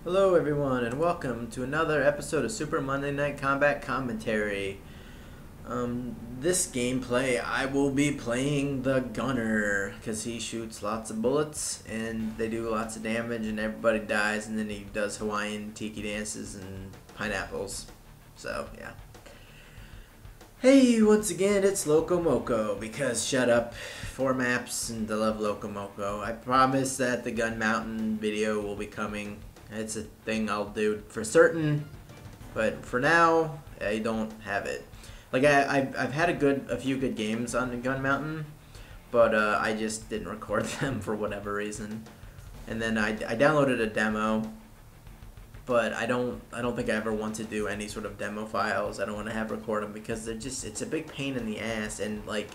Hello everyone and welcome to another episode of Super Monday Night Combat Commentary. This gameplay I will be playing the gunner because he shoots lots of bullets and they do lots of damage and everybody dies, and then he does Hawaiian tiki dances and pineapples. So yeah. Hey, once again it's Loco Moco because shut up, 4 maps and I love Loco Moco. I promise that the Gun Mountain video will be coming. It's a thing I'll do for certain, but for now I don't have it. Like I've had a few good games on the Gun Mountain, but I just didn't record them for whatever reason. And then I downloaded a demo, but I don't think I ever want to do any sort of demo files. I don't want to record them because it's a big pain in the ass. And like,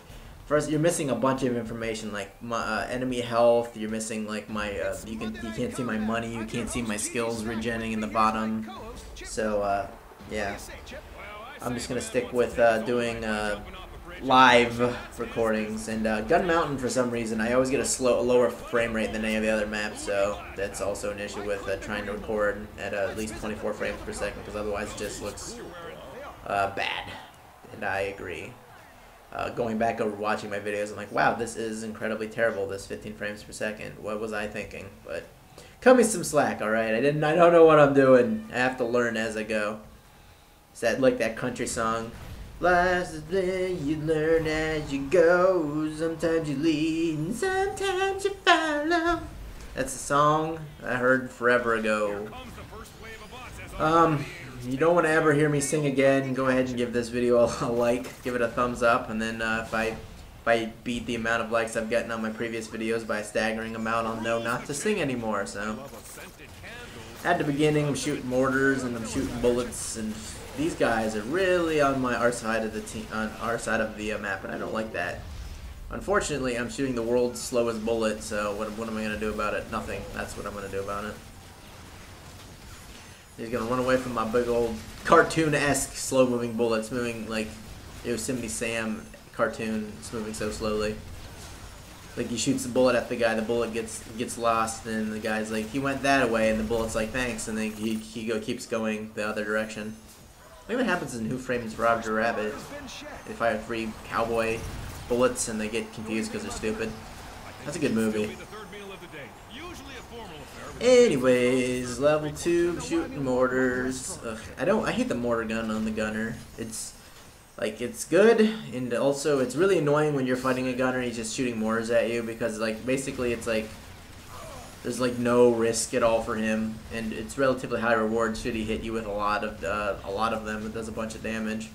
first, you're missing a bunch of information, like my enemy health. You're missing like my you can't see my money. You can't see my skills regenning in the bottom. So yeah, I'm just gonna stick with doing live recordings. And Gun Mountain, for some reason, I always get a lower frame rate than any of the other maps. So that's also an issue with trying to record at least 24 frames per second, because otherwise it just looks bad. And I agree. Going back over watching my videos, I'm like, wow, this is incredibly terrible, this 15 frames per second. What was I thinking? But cut me some slack, alright? I don't know what I'm doing. I have to learn as I go. Is that like that country song? Life's a thing you learn as you go. Sometimes you lead and sometimes you follow. That's a song I heard forever ago. You don't want to ever hear me sing again, go ahead and give this video a like, give it a thumbs up, and then if I beat the amount of likes I've gotten on my previous videos by a staggering amount, I'll know not to sing anymore. So at the beginning, I'm shooting mortars and I'm shooting bullets, and these guys are really on our side of the map, and I don't like that. Unfortunately, I'm shooting the world's slowest bullet, so what am I going to do about it? Nothing. That's what I'm going to do about it. He's gonna run away from my big old cartoon-esque slow-moving bullets, moving like Yosemite Sam cartoon. It's moving so slowly. Like he shoots the bullet at the guy, the bullet gets lost, and the guy's like, he went that way, and the bullet's like, thanks, and then he keeps going the other direction. I think what happens in Who Framed Roger Rabbit. They fire 3 cowboy bullets and they get confused because they're stupid. That's a good movie. Anyways, level 2, shooting mortars. Ugh, I hate the mortar gun on the gunner. It's good, and also it's really annoying when you're fighting a gunner and he's just shooting mortars at you, because like basically it's like there's like no risk at all for him, and it's relatively high reward should he hit you with a lot of them. It does a bunch of damage.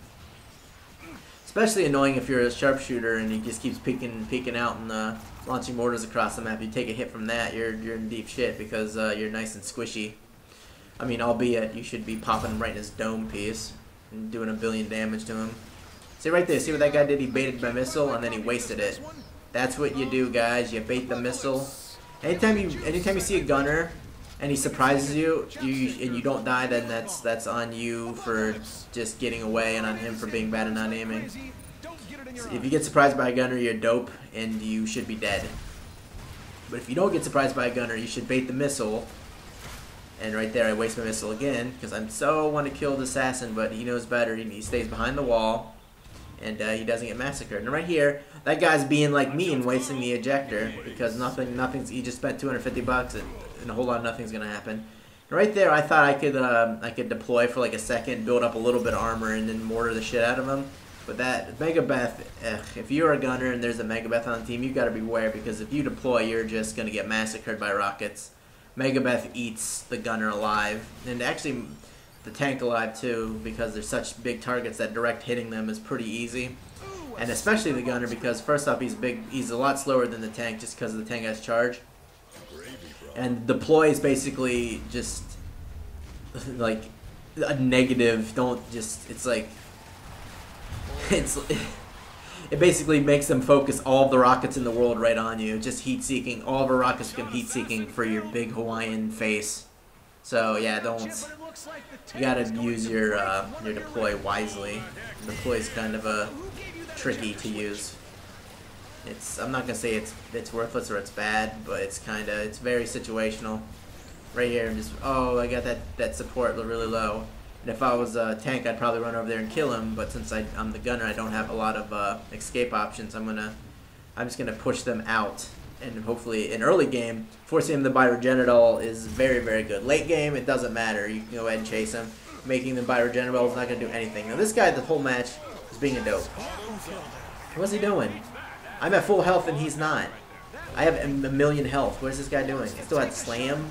Especially annoying if you're a sharpshooter and he just keeps peeking out and launching mortars across the map. You take a hit from that, you're in deep shit, because you're nice and squishy. I mean, albeit you should be popping him right in his dome piece and doing a billion damage to him. See right there, see what that guy did? He baited my missile and then he wasted it. That's what you do, guys. You bait the missile. Anytime you see a gunner and he surprises you, and you don't die, then that's on you for just getting away, and on him for being bad and not aiming. So if you get surprised by a gunner, you're dope and you should be dead. But if you don't get surprised by a gunner, you should bait the missile. And right there, I waste my missile again because I'm so want to kill the assassin, but he knows better. He stays behind the wall, and he doesn't get massacred. And right here, that guy's being like me and wasting the ejector because nothing's. He just spent 250 bucks and a whole lot of nothing's gonna happen. And right there, I thought I could deploy for like a second, build up a little bit of armor, and then mortar the shit out of him. But that Megabeth, if you're a gunner and there's a Megabeth on the team, you gotta beware, because if you deploy, you're just gonna get massacred by rockets. Megabeth eats the gunner alive, and actually the tank alive too, because they're such big targets that direct hitting them is pretty easy. And especially the gunner, because first off, he's a lot slower than the tank just because the tank has charge. And deploy is basically just like a negative. It's like it basically makes them focus all of the rockets in the world right on you. Just heat seeking. All of our rockets become heat seeking for your big Hawaiian face. So yeah, you gotta use your deploy wisely. Deploy is kind of tricky to use. I'm not gonna say it's worthless or it's bad, but it's very situational. right here and just, oh, I got that support really low. And if I was a tank, I'd probably run over there and kill him. But since I'm the gunner, I don't have a lot of escape options. I'm just gonna push them out, and hopefully in early game, forcing him to buy Regeneral is very, very good. Late game, it doesn't matter. You can go ahead and chase him. Making them buy Regeneral is not gonna do anything. Now this guy, the whole match, is being a dope. What's he doing? I'm at full health and he's not. I have a million health. What is this guy doing? I still had Slam.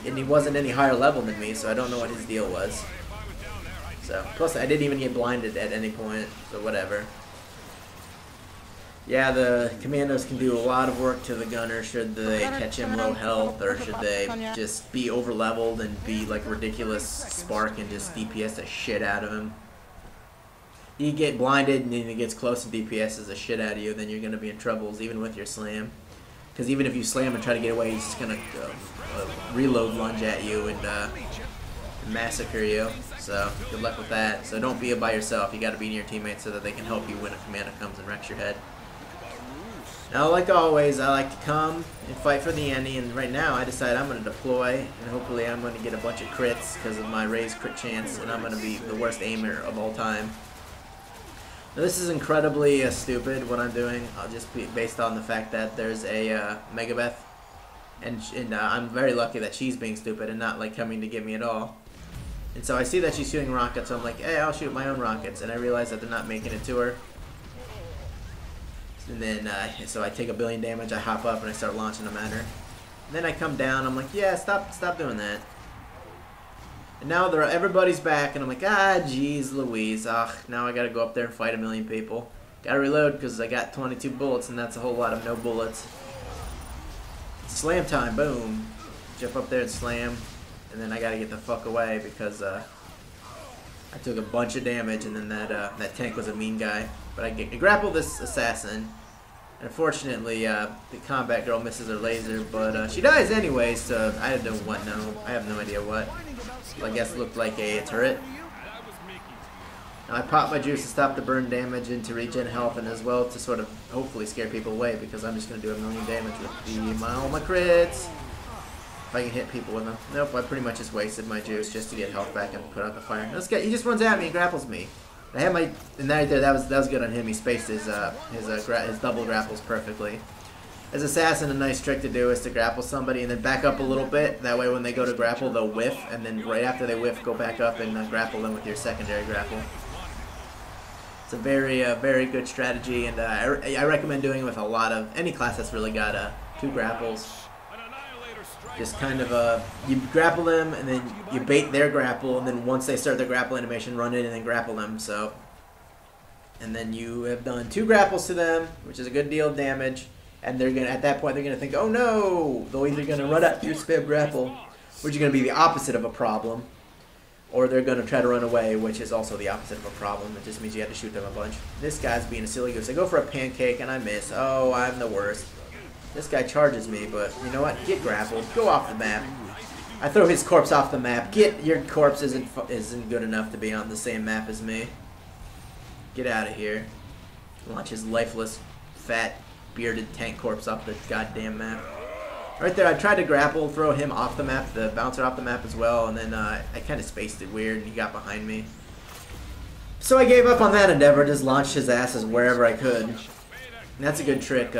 And he wasn't any higher level than me, so I don't know what his deal was. So, plus I didn't even get blinded at any point, so whatever. Yeah, the commandos can do a lot of work to the gunner should they catch him low health, or should they just be over leveled and be like ridiculous spark and just DPS the shit out of him. You get blinded and then he gets close and DPSs the shit out of you, then you're going to be in troubles even with your slam. Because even if you slam and try to get away, he's just going to reload lunge at you and massacre you. So good luck with that. So don't be it by yourself. You got to be near your teammates so that they can help you when a commando comes and wrecks your head. Now, like always, I like to come and fight for the ante, and right now I decide I'm going to deploy, and hopefully I'm going to get a bunch of crits because of my raised crit chance, and I'm going to be the worst aimer of all time. Now, this is incredibly stupid what I'm doing. I'll just be based on the fact that there's a Megabeth, and I'm very lucky that she's being stupid and not like coming to get me at all. And so I see that she's shooting rockets, so I'm like, hey, I'll shoot my own rockets, and I realize that they're not making it to her. And then, so I take a billion damage, I hop up and I start launching them at her. And then I come down, I'm like, yeah, stop doing that. And now everybody's back, and I'm like, ah, jeez Louise. Now I gotta go up there and fight a million people. Gotta reload because I got 22 bullets, and that's a whole lot of no bullets. It's slam time, boom. Jump up there and slam, and then I gotta get the fuck away because I took a bunch of damage, and then that tank was a mean guy. But I grapple this assassin. Unfortunately, the combat girl misses her laser, but she dies anyway, so I don't know what now. I have no idea what. I guess it looked like a turret. Now I pop my juice to stop the burn damage and to regen health, and as well to sort of hopefully scare people away, because I'm just going to do a million damage with all my crits. If I can hit people with them. Nope, I pretty much just wasted my juice just to get health back and put out the fire. This guy, he just runs at me and grapples me. I had my, and right there, that was good on him. He spaced his double grapples perfectly. As assassin, a nice trick to do is to grapple somebody and then back up a little bit. That way, when they go to grapple, they'll whiff, and then right after they whiff, go back up and grapple them with your secondary grapple. It's a very good strategy, and I recommend doing it with a lot of any class that's really got 2 grapples. Just kind of, you grapple them, and then you bait their grapple, and then once they start their grapple animation, run in and then grapple them, so. And then you have done 2 grapples to them, which is a good deal of damage, and they're gonna, at that point, they're gonna think, oh no! They're either gonna run at your spam grapple, which is gonna be the opposite of a problem, or they're gonna try to run away, which is also the opposite of a problem. It just means you have to shoot them a bunch. This guy's being a silly goose. I go for a pancake, and I miss. Oh, I'm the worst. This guy charges me, but you know what? Get grappled. Go off the map. I throw his corpse off the map. Your corpse isn't good enough to be on the same map as me. Get out of here. Launch his lifeless, fat, bearded tank corpse off the goddamn map. Right there, I tried to grapple, throw him off the map, the bouncer off the map as well, and then I kind of spaced it weird, and he got behind me. So I gave up on that endeavor, just launched his asses wherever I could. And that's a good trick.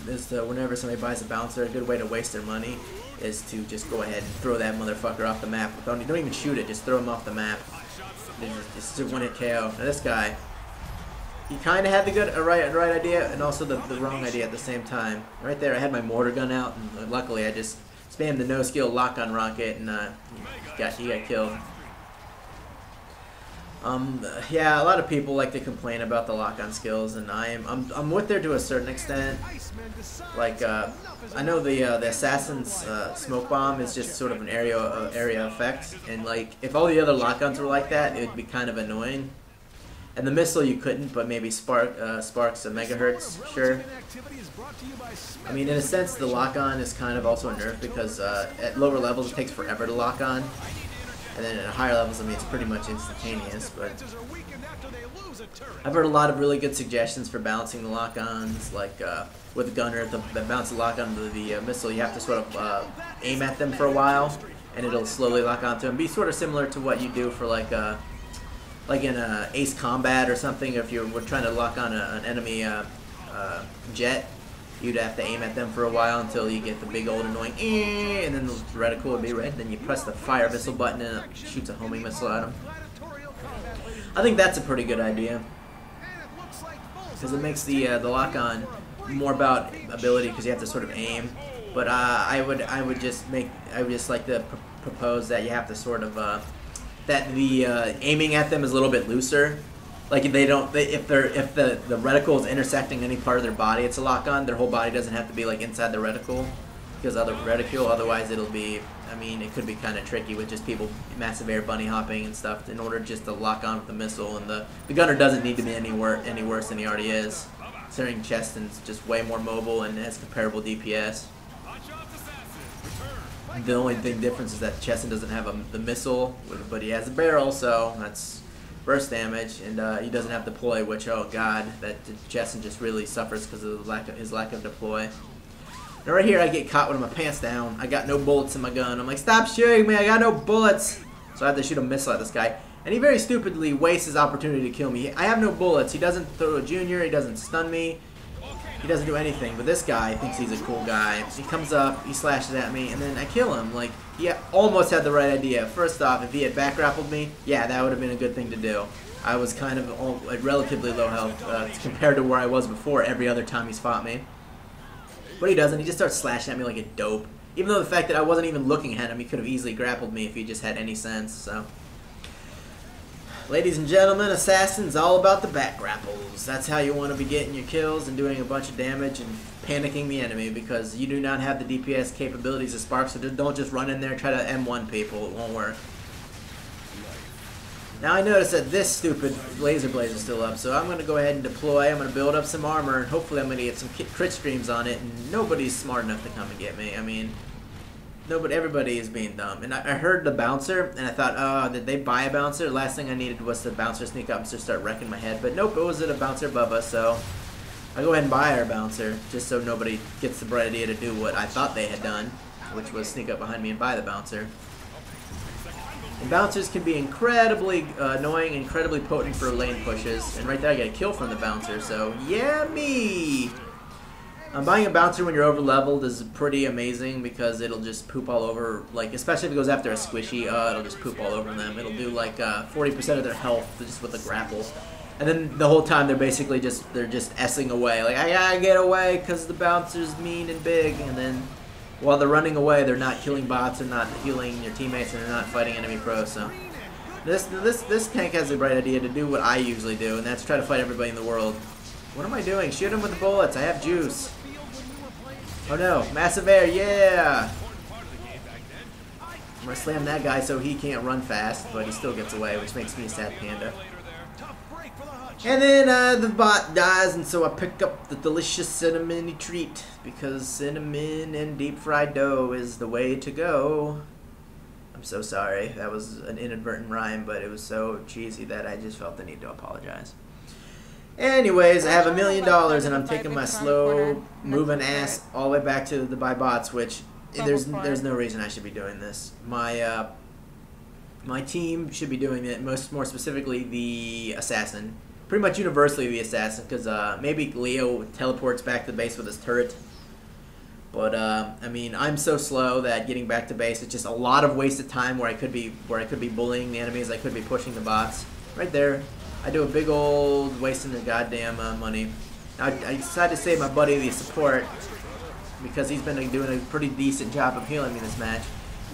Is to, whenever somebody buys a bouncer, a good way to waste their money is to just go ahead and throw that motherfucker off the map. Don't even shoot it, just throw him off the map. Just a one-hit KO. Now this guy, he kind of had the right idea and also the wrong idea at the same time. Right there, I had my mortar gun out, and luckily I just spammed the no-skill lock-on rocket, and he got killed. Yeah, a lot of people like to complain about the lock-on skills, and I'm with there to a certain extent. Like, I know the assassin's smoke bomb is just sort of an area effect, and like if all the other lock-ons were like that, it would be kind of annoying. And the missile you couldn't, but maybe sparks a megahertz, sure. I mean, in a sense, the lock-on is kind of also a nerf because at lower levels it takes forever to lock on. And then at higher levels, I mean, it's pretty much instantaneous. But I've heard a lot of really good suggestions for balancing the lock-ons, like with the gunner, that bounce the lock-on to the missile, you have to sort of aim at them for a while, and it'll slowly lock onto them. Be sort of similar to what you do for like in Ace Combat or something. If you were trying to lock on an enemy jet, you'd have to aim at them for a while until you get the big old annoying and then the reticle would be red. Then you press the fire missile button and it shoots a homing missile at them. I think that's a pretty good idea because it makes the lock-on more about ability because you have to sort of aim. But I would just like to propose that you have to sort of that the aiming at them is a little bit looser. Like if the reticle is intersecting any part of their body, it's a lock-on. Their whole body doesn't have to be like inside the reticle, because of the reticule. Otherwise, it'll be. I mean, it could be kind of tricky with just people massive air bunny hopping and stuff in order just to lock on with the missile. And the gunner doesn't need to be any worse than he already is. Considering Cheston's just way more mobile and has comparable DPS. The only difference is that Cheston doesn't have the missile, but he has a barrel, so that's burst damage, and he doesn't have deploy, which, oh god, that Cheston just really suffers because of his lack of deploy. Now right here I get caught with my pants down. I got no bullets in my gun. I'm like, stop shooting me, I got no bullets. So I have to shoot a missile at this guy. And he very stupidly wastes his opportunity to kill me. I have no bullets. He doesn't throw a junior, he doesn't stun me. He doesn't do anything, but this guy thinks he's a cool guy. He comes up, he slashes at me, and then I kill him. Like, he almost had the right idea. First off, if he had back grappled me, yeah, that would have been a good thing to do. I was kind of at relatively low health compared to where I was before every other time he's fought me. But he doesn't. He just starts slashing at me like a dope. Even though the fact that I wasn't even looking at him, he could have easily grappled me if he just had any sense, so. Ladies and gentlemen, Assassin's all about the back grapples. That's how you want to be getting your kills and doing a bunch of damage and panicking the enemy, because you do not have the DPS capabilities of Spark, so don't just run in there and try to M1 people. It won't work. Now I notice that this stupid laser blaze is still up, so I'm going to go ahead and deploy. I'm going to build up some armor, and hopefully I'm going to get some crit streams on it, and nobody's smart enough to come and get me. I mean, everybody is being dumb. And I heard the bouncer, and I thought, oh, did they buy a bouncer? Last thing I needed was the bouncer to sneak up and just start wrecking my head. But nope, it was a bouncer above us, so I go ahead and buy our bouncer, just so nobody gets the bright idea to do what I thought they had done, which was sneak up behind me and buy the bouncer. And bouncers can be incredibly annoying, incredibly potent for lane pushes. And right there I get a kill from the bouncer, so yeah, me! Buying a bouncer when you're over leveled is pretty amazing because it'll just poop all over, like, especially if it goes after a squishy, it'll just poop all over them. It'll do like 40% of their health just with a grapple. And then the whole time they're basically just S-ing away. Like, I gotta get away because the bouncer's mean and big. And then while they're running away, they're not killing bots, they're not healing your teammates, and they're not fighting enemy pros. So this tank has the bright idea to do what I usually do, and that's try to fight everybody in the world. What am I doing? Shoot him with the bullets. I have juice. Oh no, massive air, yeah! I'm gonna slam that guy so he can't run fast, but he still gets away, which makes me a sad panda. And then the bot dies, and so I pick up the delicious cinnamon treat, because cinnamon and deep fried dough is the way to go. I'm so sorry, that was an inadvertent rhyme, but it was so cheesy that I just felt the need to apologize. Anyways, I have $1 million, and I'm taking my slow moving ass all the way back to the buy bots, which there's no reason I should be doing this. My team should be doing it, more specifically the assassin. Pretty much universally the assassin, because maybe Leo teleports back to the base with his turret. But I mean, I'm so slow that getting back to base is just a lot of wasted time where I could be bullying the enemies, I could be pushing the bots. Right there. I do a big old wasting the goddamn money. Now, I decided to save my buddy the support because he's been doing a pretty decent job of healing me this match.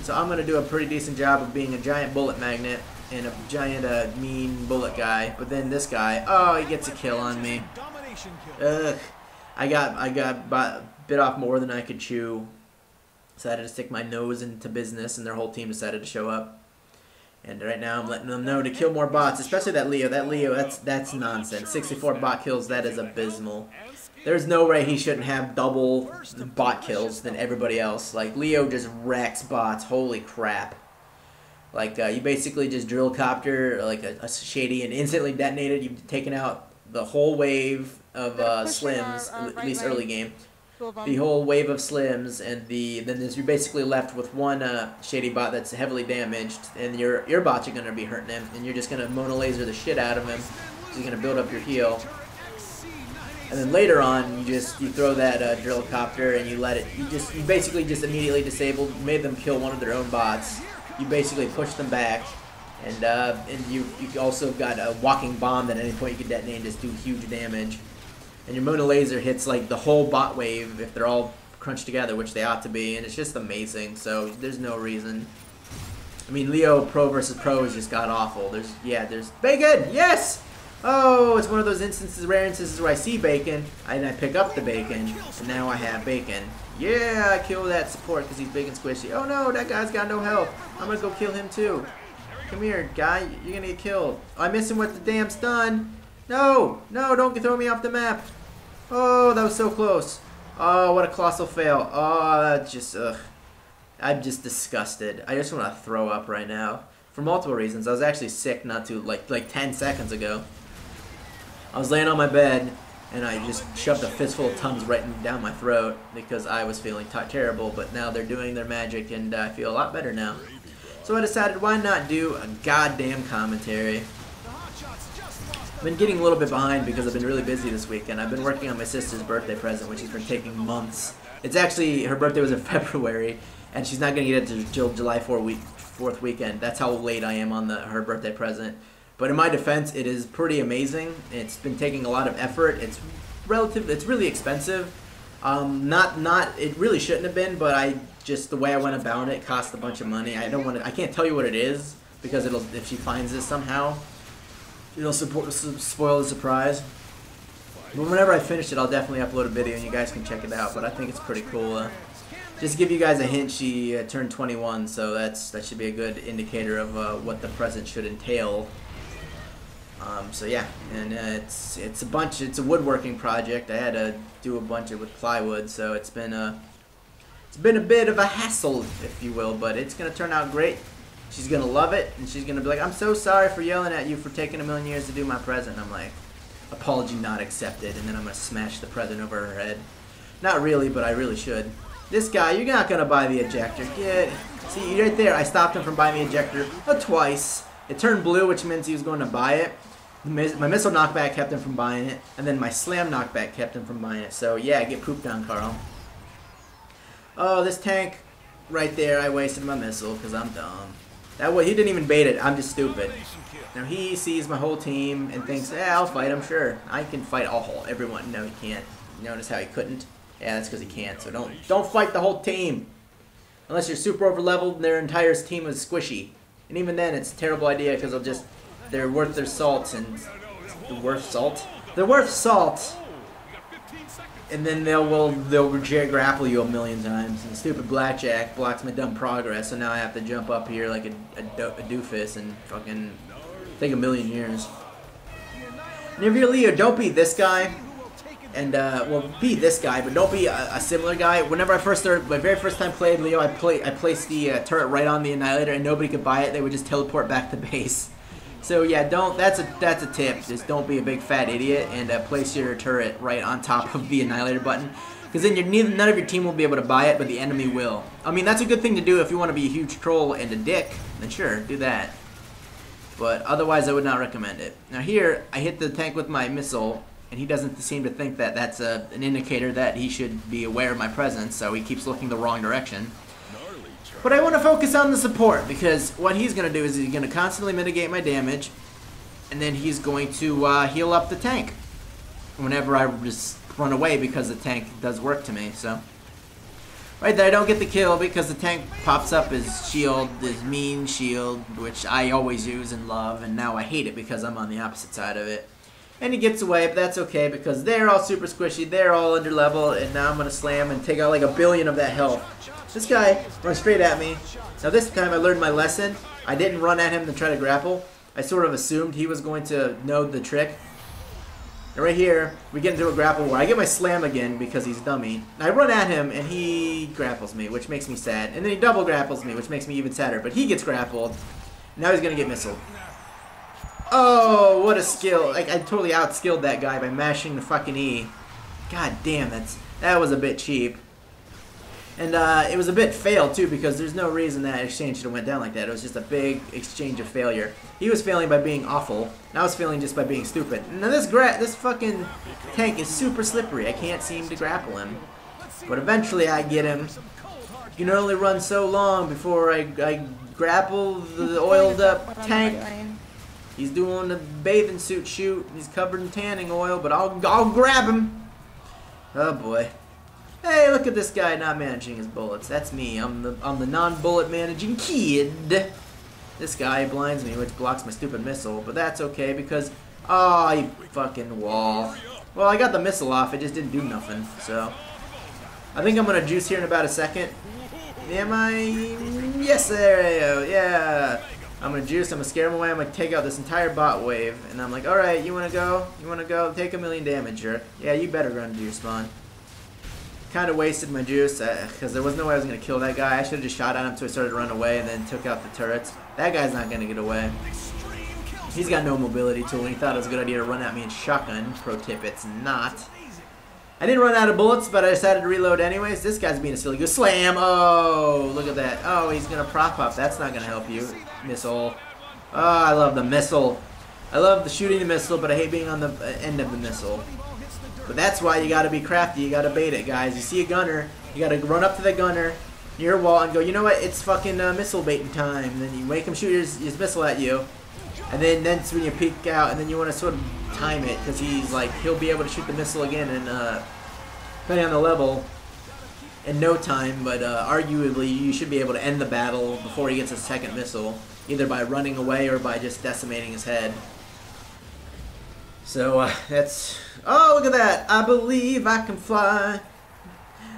So I'm going to do a pretty decent job of being a giant bullet magnet and a giant mean bullet guy. But then this guy, oh, he gets a kill on me. Ugh. I got bit off more than I could chew. Decided to stick my nose into business, and their whole team decided to show up. And right now I'm letting them know to kill more bots, especially that Leo. That Leo, that's nonsense. 64 bot kills, that is abysmal. There's no way he shouldn't have double bot kills than everybody else. Like, Leo just wrecks bots. Holy crap. Like, you basically just drill copter like a shady and instantly detonate it. You've taken out the whole wave of slims, at least early game. The whole wave of slims, and then you're basically left with one shady bot that's heavily damaged, and your bots are going to be hurting him, and you're just going to Mona Laser the shit out of him. So you're going to build up your heal. And then later on, you throw that drill copter and you let it. You basically just immediately made them kill one of their own bots. You basically push them back, and you also got a walking bomb that at any point you can detonate and just do huge damage. And your Mona Laser hits like the whole bot wave if they're all crunched together, which they ought to be, and it's just amazing. So there's no reason. I mean, Leo Pro versus Pro is just god awful. There's bacon. Yes. Oh, it's one of those rare instances where I see bacon and I pick up the bacon, and now I have bacon. Yeah, I kill that support because he's big and squishy. Oh no, that guy's got no health. I'm gonna go kill him too. Come here, guy. You're gonna get killed. Oh, I miss him with the damn stun. No, no, don't throw me off the map. Oh, that was so close. Oh, what a colossal fail. Oh, that's just, ugh. I'm just disgusted. I just want to throw up right now. For multiple reasons. I was actually sick not too, like 10 seconds ago. I was laying on my bed, and I just shoved a fistful of Tums right down my throat because I was feeling terrible, but now they're doing their magic, and I feel a lot better now. So I decided, why not do a goddamn commentary? I've been getting a little bit behind because I've been really busy this weekend. I've been working on my sister's birthday present, which has been taking months. It's actually, her birthday was in February, and she's not going to get it until July 4th weekend. That's how late I am on her birthday present. But in my defense, it is pretty amazing. It's been taking a lot of effort. It's really expensive. It really shouldn't have been, but the way I went about it cost a bunch of money. I can't tell you what it is because if she finds this somehow, it'll spoil the surprise. But whenever I finish it, I'll definitely upload a video and you guys can check it out. But I think it's pretty cool. Just to give you guys a hint, she turned 21, so that should be a good indicator of what the present should entail. So yeah, and it's a woodworking project. I had to do a bunch of with plywood, so it's been a bit of a hassle, if you will, but it's gonna turn out great. She's gonna love it, and she's gonna be like, "I'm so sorry for yelling at you for taking a million years to do my present." I'm like, "Apology not accepted," and then I'm gonna smash the present over her head. Not really, but I really should. This guy, you're not gonna buy the ejector. See right there, I stopped him from buying the ejector twice. It turned blue, which means he was going to buy it. My missile knockback kept him from buying it, and then my slam knockback kept him from buying it. So yeah, get pooped on, Carl. Oh, this tank right there, I wasted my missile because I'm dumb. He didn't even bait it. I'm just stupid. Now he sees my whole team and thinks, "Yeah, I'll fight him. Sure, I can fight everyone." No, he can't. Notice how he couldn't? Yeah, that's because he can't. So don't fight the whole team unless you're super over leveled and their entire team is squishy. And even then, it's a terrible idea because they're worth their salt and they're worth salt. They're worth salt, and then they'll grapple you a million times. And stupid blackjack blocks my dumb progress, so now I have to jump up here like a doofus and fucking take a million years. And if you're Leo, don't be this guy. And well, be this guy, but don't be a similar guy. Whenever my very first time played Leo, I placed the turret right on the Annihilator, and nobody could buy it. They would just teleport back to base. So yeah, that's a tip. Just don't be a big fat idiot and place your turret right on top of the Annihilator button, because then none of your team will be able to buy it, but the enemy will. I mean, that's a good thing to do if you want to be a huge troll and a dick. Then sure, do that. But otherwise, I would not recommend it. Now here, I hit the tank with my missile, and he doesn't seem to think that that's an indicator that he should be aware of my presence, so he keeps looking the wrong direction. But I want to focus on the support, because what he's going to do is he's going to constantly mitigate my damage, and then he's going to heal up the tank whenever I just run away, because the tank does work to me. So right there, I don't get the kill because the tank pops up his shield, his mean shield, which I always use and love, and now I hate it because I'm on the opposite side of it. And he gets away, but that's okay because they're all super squishy, they're all under level, and now I'm going to slam and take out like 1 billion of that health. This guy runs straight at me. Now this time I learned my lesson. I didn't run at him to try to grapple. I sort of assumed he was going to know the trick. And right here, we get into a grapple where I get my slam again because he's dummy. I run at him and he grapples me, which makes me sad. And then he double grapples me, which makes me even sadder. But he gets grappled. Now he's gonna get missiled. Oh, what a skill. Like, I totally outskilled that guy by mashing the fucking E. God damn, that was a bit cheap. And it was a bit fail too, because there's no reason that exchange should have went down like that. It was just a big exchange of failure. He was failing by being awful, and I was failing just by being stupid. Now this fucking tank is super slippery. I can't seem to grapple him. But eventually I get him. You can only run so long before I grapple the oiled up tank. He's doing the bathing suit shoot. He's covered in tanning oil, but I'll grab him. Oh boy. Hey, look at this guy not managing his bullets. That's me. I'm the non-bullet managing kid. This guy blinds me, which blocks my stupid missile, but that's okay because you fucking wall. Well, I got the missile off. It just didn't do nothing. So I think I'm gonna juice here in about a second. Am I? Yes, there I go. Yeah. I'm gonna juice. I'm gonna scare him away. I'm gonna take out this entire bot wave, and I'm like, all right, you wanna go? You wanna go? Take 1,000,000 damage, jerk. Yeah, you better run to your spawn. Kind of wasted my juice because there was no way I was going to kill that guy. I should have just shot at him until he started to run away and then took out the turrets. That guy's not going to get away. He's got no mobility tool, and he thought it was a good idea to run at me in shotgun. Pro tip, it's not. I didn't run out of bullets, but I decided to reload anyways. This guy's being a silly goose. Slam! Oh, look at that. Oh, he's going to prop up. That's not going to help you. Missile. Oh, I love the missile. I love the shooting the missile, but I hate being on the end of the missile. But that's why you gotta be crafty, you gotta bait it, guys. You see a gunner, you gotta run up to the gunner near a wall and go, you know what, it's fucking missile baiting time. And then you make him shoot his missile at you. And then that's when you peek out, and then you want to sort of time it, because he'll be able to shoot the missile again, and depending on the level, in no time, but arguably you should be able to end the battle before he gets his second missile, either by running away or by just decimating his head. So that's... Oh, look at that! I believe I can fly.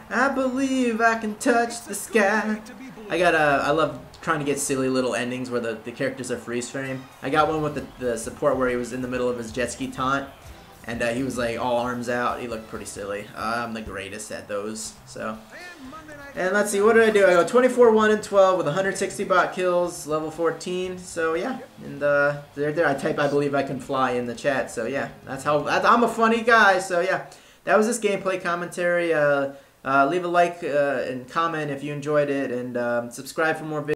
I believe I can touch the sky. I love trying to get silly little endings where the characters are freeze frame. I got one with the support where he was in the middle of his jet ski taunt, and he was like all arms out. He looked pretty silly. I'm the greatest at those. So, and let's see, what did I do? I go 24, 1, and 12 with 160 bot kills, level 14. So yeah, and there I type I believe I can fly in the chat. So yeah, I'm a funny guy. So yeah, that was this gameplay commentary. Leave a like and comment if you enjoyed it, and subscribe for more videos.